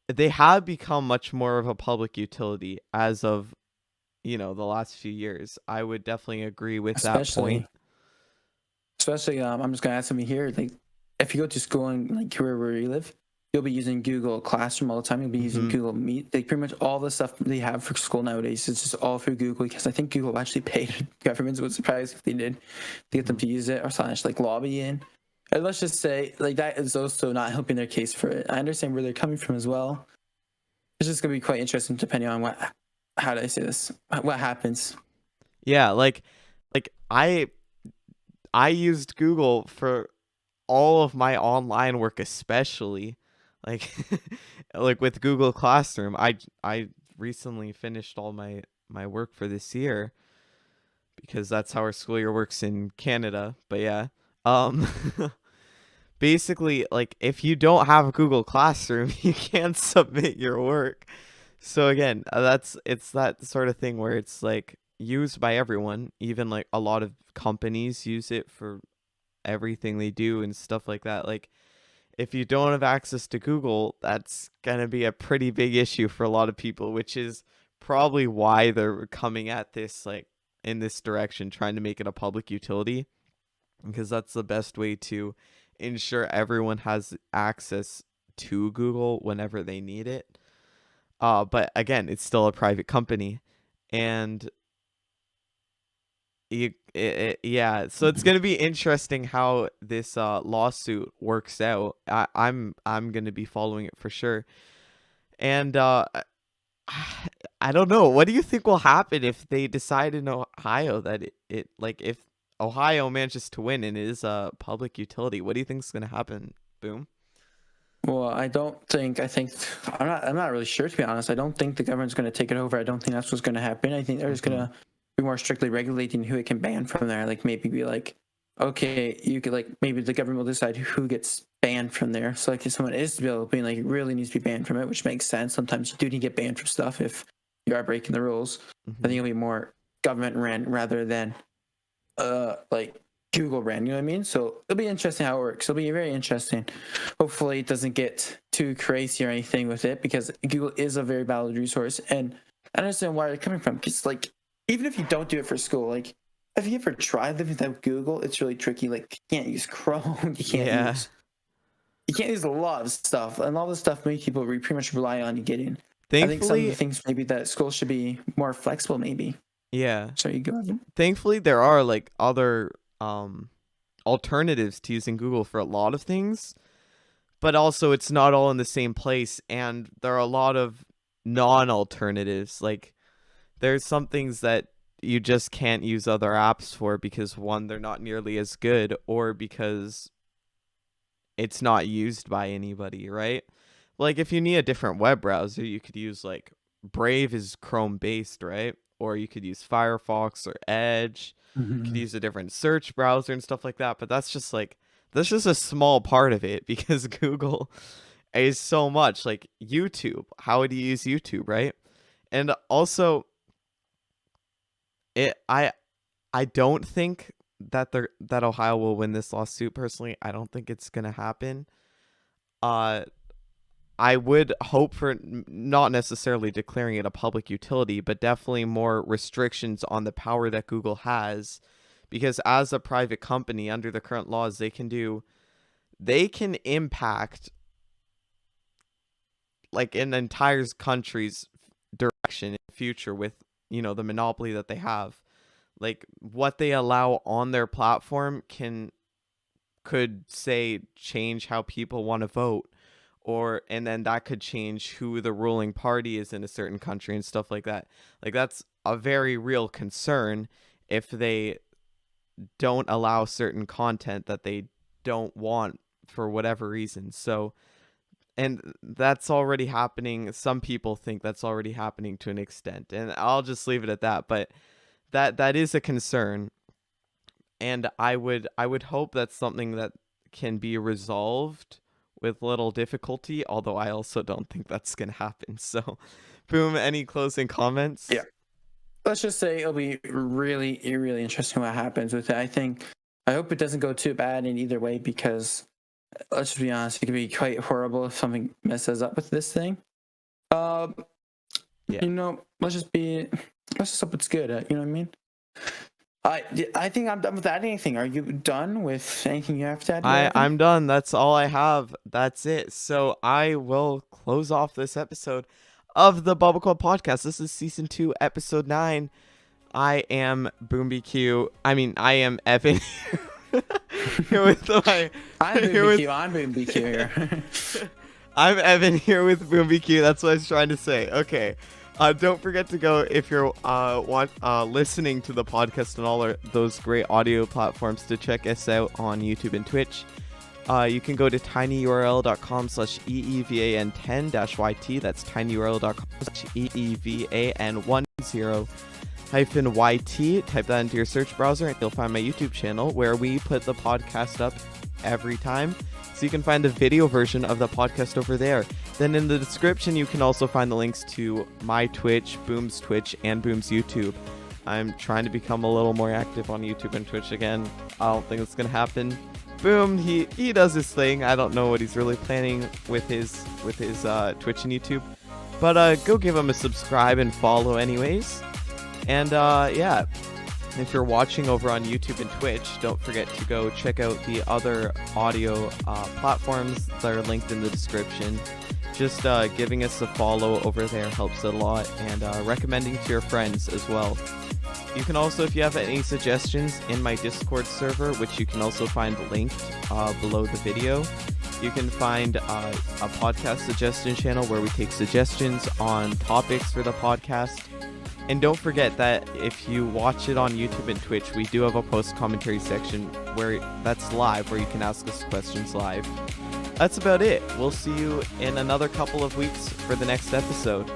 they have become much more of a public utility as of, the last few years. I would definitely agree with that point. Especially, I'm just gonna add something here. Like, if you go to school and like where you live, you'll be using Google Classroom all the time. You'll be using Google Meet. Like, pretty much all the stuff they have for school nowadays is just all through Google, because I think Google actually paid governments. Would surprise if they did to get them to use it, or slash like lobby in. And let's just say like that is also not helping their case for it. I understand where they're coming from as well. It's just gonna be quite interesting depending on how do I say this? What happens? Yeah, like I used Google for all of my online work, especially like like with Google Classroom. I recently finished all my work for this year because that's how our school year works in Canada. But yeah, um basically, like, if you don't have Google Classroom, you can't submit your work. So again, it's that sort of thing where it's like used by everyone. Even like a lot of companies use it for everything they do and stuff like that. Like, if you don't have access to Google, that's gonna be a pretty big issue for a lot of people, which is probably why they're coming at this like in this direction, trying to make it a public utility, because that's the best way to ensure everyone has access to Google whenever they need it. But again, it's still a private company, and yeah, so it's gonna be interesting how this lawsuit works out. I'm gonna be following it for sure, and I don't know. What do you think will happen if they decide in Ohio that it like if Ohio manages to win and it is a public utility? What do you think is gonna happen? Boom. Well, I think I'm not really sure, to be honest. I don't think the government's going to take it over. I don't think that's what's going to happen. I think they're just going to be more strictly regulating who it can ban from there. Like, maybe be like, okay, you could, like, maybe the government will decide who gets banned from there. So like if someone is developing, like, really needs to be banned from it, which makes sense. Sometimes you do need to get banned from stuff if you are breaking the rules. I think it'll be more government ran rather than like Google ran, you know what I mean? So it'll be interesting how it works. It'll be very interesting. Hopefully it doesn't get too crazy or anything with it, because Google is a very valid resource, and I understand where they're coming from. Because like, even if you don't do it for school, like, have you ever tried living without Google? It's really tricky. Like, you can't use Chrome. You can't use a lot of stuff, and all the stuff many people pretty much rely on you getting. I think some of the things maybe that schools should be more flexible, maybe. Yeah. So you go ahead. Thankfully, there are like other alternatives to using Google for a lot of things, but also it's not all in the same place, and there are a lot of non-alternatives. Like, there's some things that you just can't use other apps for because, one, they're not nearly as good, or because it's not used by anybody, right? Like, if you need a different web browser, you could use like Brave is Chrome based, right? Or you could use Firefox or Edge. You could use a different search browser and stuff like that. But that's just a small part of it, because Google is so much. Like YouTube. How would you use YouTube, right? And also, I don't think that Ohio will win this lawsuit. Personally, I don't think it's gonna happen. I would hope for not necessarily declaring it a public utility, but definitely more restrictions on the power that Google has, because as a private company, under the current laws, they can impact like an entire country's direction in the future with, the monopoly that they have. Like, what they allow on their platform could say change how people want to vote, and then that could change who the ruling party is in a certain country and stuff like that. Like, that's a very real concern if they don't allow certain content that they don't want for whatever reason. So, and that's already happening. Some people think that's already happening to an extent, and I'll just leave it at that. But that is a concern, and I would hope that's something that can be resolved with little difficulty, although I also don't think that's gonna happen. So, Boom, any closing comments? Yeah. Let's just say it'll be really, really interesting what happens with it. I hope it doesn't go too bad in either way, because let's just be honest, it could be quite horrible if something messes up with this thing. Um, Yeah. let's just hope it's good. You know what I mean? I think I'm done with adding anything. Are you done with anything you have to add? I'm done. That's all I have. That's it. So I will close off this episode of the BBQ podcast. This is season 2, episode 9. I am BoomBQ. I mean, I am Evan. Here with my. I'm BBQ. I'm BBQ here. I'm Evan here with BoomBQ. That's what I was trying to say. Okay. Don't forget to go if you're listening to the podcast and all those great audio platforms to check us out on YouTube and Twitch. You can go to tinyurl.com/EEVAN10-YT. That's tinyurl.com/EEVAN10-YT. Type that into your search browser and you'll find my YouTube channel where we put the podcast up every time. So you can find the video version of the podcast over there. Then in the description, you can also find the links to my Twitch, Boom's Twitch, and Boom's YouTube. I'm trying to become a little more active on YouTube and Twitch again. I don't think it's going to happen. Boom, he does his thing. I don't know what he's really planning with his Twitch and YouTube. But go give him a subscribe and follow anyways. And yeah. If you're watching over on YouTube and Twitch, don't forget to go check out the other audio platforms that are linked in the description. Just giving us a follow over there helps a lot, and recommending to your friends as well. You can also, if you have any suggestions, in my Discord server, which you can also find linked below the video. You can find a podcast suggestion channel where we take suggestions on topics for the podcast. And don't forget that if you watch it on YouTube and Twitch, we do have a post-commentary section where that's live, where you can ask us questions live. That's about it. We'll see you in another couple of weeks for the next episode.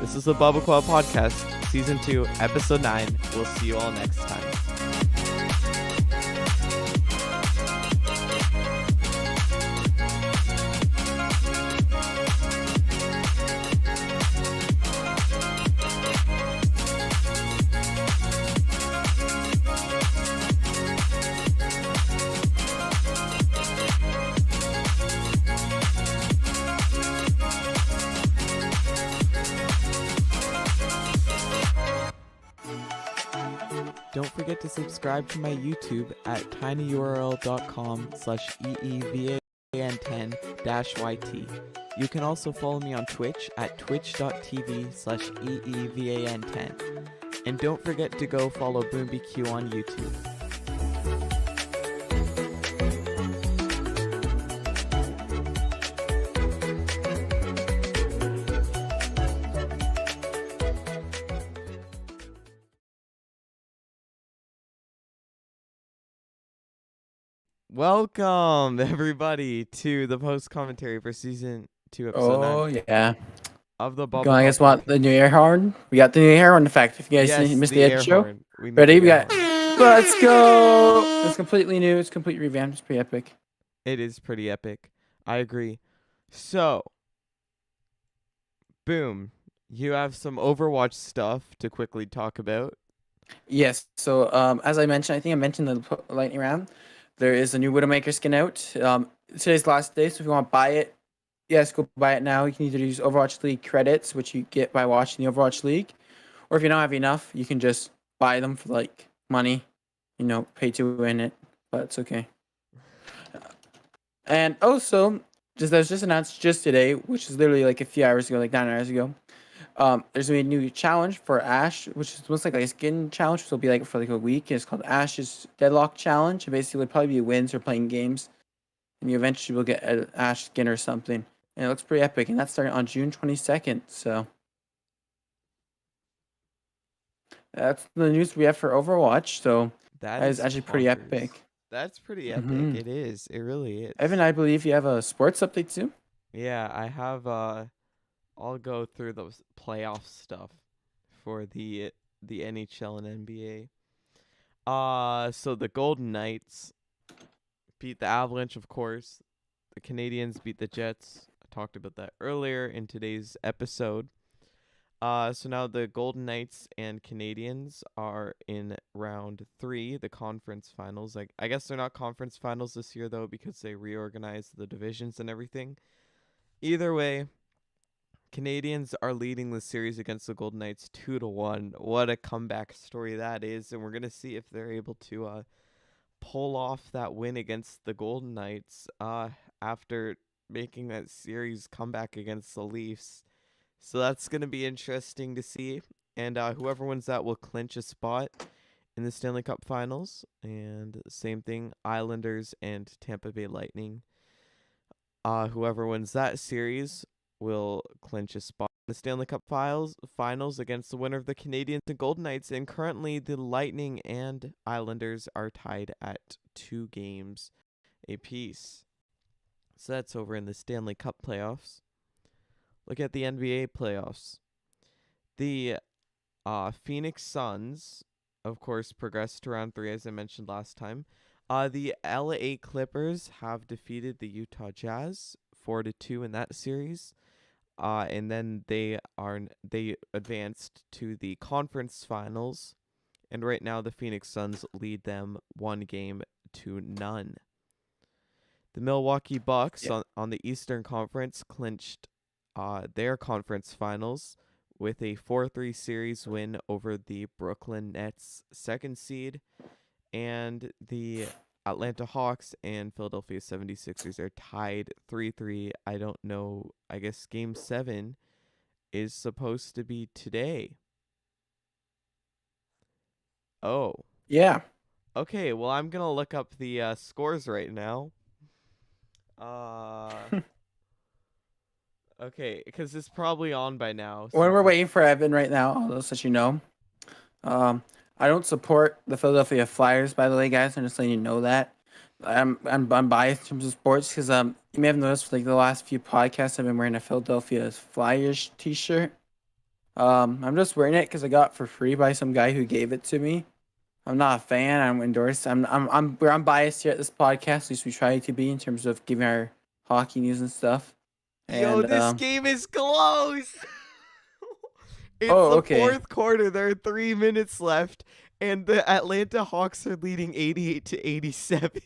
This is the BBQ podcast, season 2, episode 9. We'll see you all next time. Don't forget to subscribe to my YouTube at tinyurl.com/EEVAN10-YT. You can also follow me on Twitch at twitch.tv/EEVAN10. And don't forget to go follow BoomBQ on YouTube. Welcome, everybody, to the post-commentary for Season 2, Episode 9 Oh, yeah. of the Bubble. Guys want the new air horn? We got the new air horn effect. If you guys missed the edge show. Ready? We got... Let's go! It's completely new. It's completely revamped. It's pretty epic. It is pretty epic. I agree. So, Boom, you have some Overwatch stuff to quickly talk about. Yes. So, as I mentioned, I think I mentioned the lightning round. There is a new Widowmaker skin out. Today's last day, so if you want to buy it, yes, go buy it now. You can either use Overwatch League credits, which you get by watching the Overwatch League, or if you don't have enough, you can just buy them for like money, pay to win it, but it's okay. And also, that was just announced just today, which is literally like a few hours ago, like 9 hours ago. There's gonna be a new challenge for Ash, which is most like a skin challenge, which will be like for like a week. It's called Ash's Deadlock Challenge. And basically, it'll probably be wins or playing games, and you eventually will get an Ash skin or something. And it looks pretty epic, and that's starting on June 22nd. So that's the news we have for Overwatch. So that is actually pretty epic. That's pretty epic. It is. It really is. Evan, I believe you have a sports update too. Yeah, I have. I'll go through those playoff stuff for the NHL and NBA. So the Golden Knights beat the Avalanche, of course. The Canadiens beat the Jets. I talked about that earlier in today's episode. So now the Golden Knights and Canadiens are in round 3, the conference finals. I guess they're not conference finals this year though, because they reorganized the divisions and everything. Either way, Canadians are leading the series against the Golden Knights 2-1. What a comeback story that is, and we're gonna see if they're able to pull off that win against the Golden Knights after making that series comeback against the Leafs. So that's gonna be interesting to see, and whoever wins that will clinch a spot in the Stanley Cup Finals. And same thing, Islanders and Tampa Bay Lightning. Whoever wins that series will clinch a spot in the Stanley Cup finals against the winner of the Canadiens and Golden Knights. And currently, the Lightning and Islanders are tied at 2 games apiece. So that's over in the Stanley Cup playoffs. Look at the NBA playoffs. The Phoenix Suns, of course, progressed to round 3, as I mentioned last time. The LA Clippers have defeated the Utah Jazz 4-2 in that series. And then they advanced to the conference finals. And right now the Phoenix Suns lead them 1-0. The Milwaukee Bucks on the Eastern Conference clinched their conference finals with a 4-3 series win over the Brooklyn Nets 2nd seed. And the Atlanta Hawks and Philadelphia 76ers are tied 3-3. I don't know. I guess Game 7 is supposed to be today. Oh. Yeah. Okay, well, I'm going to look up the scores right now. Okay, because it's probably on by now. When we're waiting for Evan right now, I'll just let you know. I don't support the Philadelphia Flyers, by the way, guys. I'm just letting you know that. I'm biased in terms of sports because you may have noticed like the last few podcasts I've been wearing a Philadelphia Flyers t-shirt. I'm just wearing it because I got it for free by some guy who gave it to me. I'm not a fan. I'm endorsed. I'm biased here at this podcast. At least we try to be in terms of giving our hockey news and stuff. Yo, And, this game is close. It's Oh, the okay. 4th quarter. There are 3 minutes left, and the Atlanta Hawks are leading 88-87.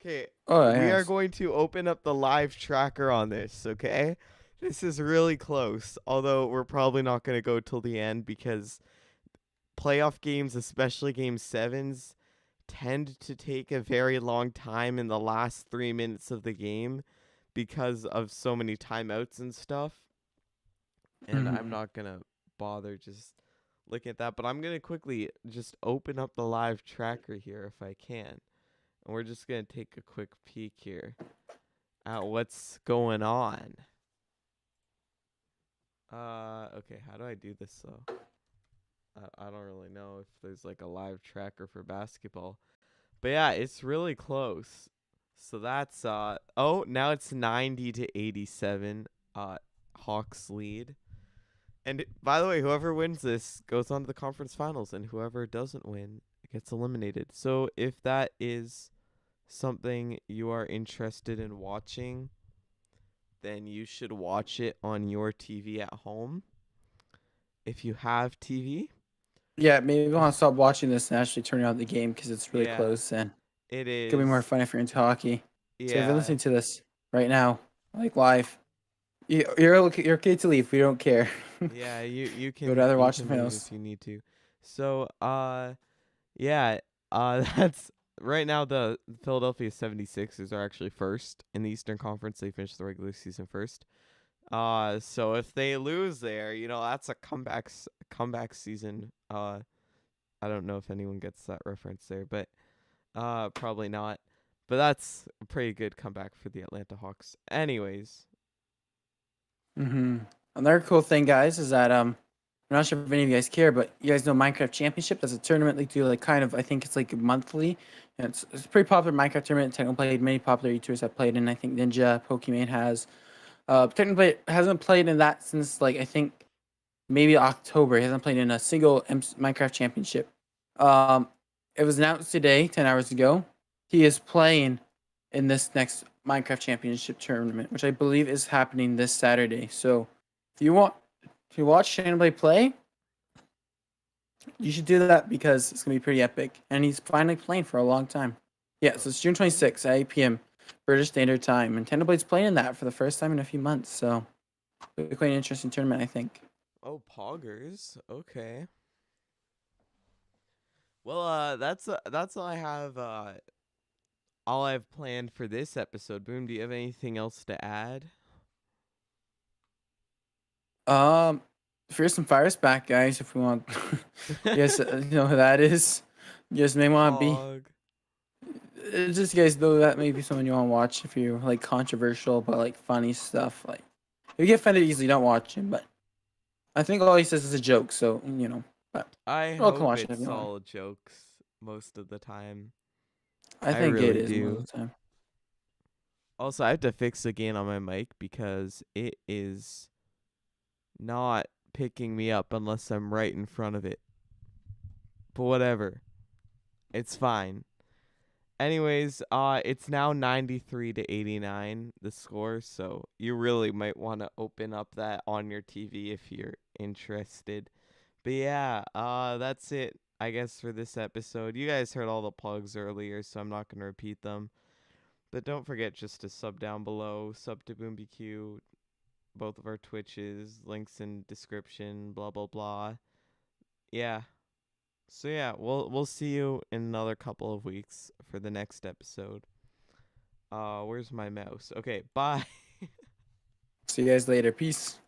Okay, Oh, we are yes. going to open up the live tracker on this, okay? This is really close, although we're probably not going to go till the end because playoff games, especially Game 7s, tend to take a very long time in the last 3 minutes of the game because of so many timeouts and stuff. And I'm not going to bother just looking at that, but I'm going to quickly just open up the live tracker here if I can. And we're just going to take a quick peek here at what's going on. Okay, how do I do this though? I don't really know if there's like a live tracker for basketball. But yeah, it's really close. So that's oh, now it's 90-87. Hawks lead. And by the way, whoever wins this goes on to the conference finals, and whoever doesn't win gets eliminated. So if that is something you are interested in watching, then you should watch it on your TV at home. If you have TV. Yeah, maybe I'll stop watching this and actually turn on the game because it's really close and It is. it's gonna be more fun if you're into hockey. Yeah. So if you're listening to this right now, like live, you're okay to leave. We don't care. Yeah, you can. Would rather you watch can the leave finals. if you need to. So yeah, that's right now. The Philadelphia 76ers are actually first in the Eastern Conference. They finished the regular season first. So if they lose there, that's a comeback season. I don't know if anyone gets that reference there, but probably not. But that's a pretty good comeback for the Atlanta Hawks. Anyways. Another cool thing, guys, is that I'm not sure if any of you guys care, but you guys know Minecraft Championship. That's a tournament they do, like kind of. I think it's like monthly. And it's a pretty popular Minecraft tournament. Technically played. Many popular YouTubers have played in. I think Ninja, Pokemon has. Technically, it hasn't played in that since like I think maybe October. He hasn't played in a single Minecraft Championship. It was announced today, 10 hours ago. He is playing in this next Minecraft Championship tournament, which I believe is happening this Saturday. So, if you watch Shane play, you should do that because it's gonna be pretty epic. And he's finally playing for a long time. Yeah, so it's June 26th at 8 p.m. British Standard Time. Nintendo Blade's playing that for the first time in a few months, so it'll be quite an interesting tournament, I think. Oh, poggers. Okay. Well, that's all I have. All I've planned for this episode. Boom, do you have anything else to add? Fearsome Fire's back, guys. If we want, yes, you know who that is. You guys may want to be. Pog. Just you guys know that may be someone you want to watch if you're like controversial but like funny stuff. Like if you get offended easily, don't watch him. But I think all he says is a joke, so you know. But I Well, can hope watch it if it's you want. all jokes most of the time. I I think it really is do. most of the time. Also, I have to fix the gain on my mic because it is not picking me up unless I'm right in front of it. But whatever. It's fine. Anyways, it's now 93 to 89, the score, so you really might want to open up that on your TV if you're interested. But yeah, that's it, I guess, for this episode. You guys heard all the plugs earlier, so I'm not going to repeat them. But don't forget just to sub down below, sub to BoomBQ, both of our Twitches, links in description, blah, blah, blah. Yeah. So yeah, we'll see you in another couple of weeks for the next episode. Where's my mouse? Okay, bye. See you guys later. Peace.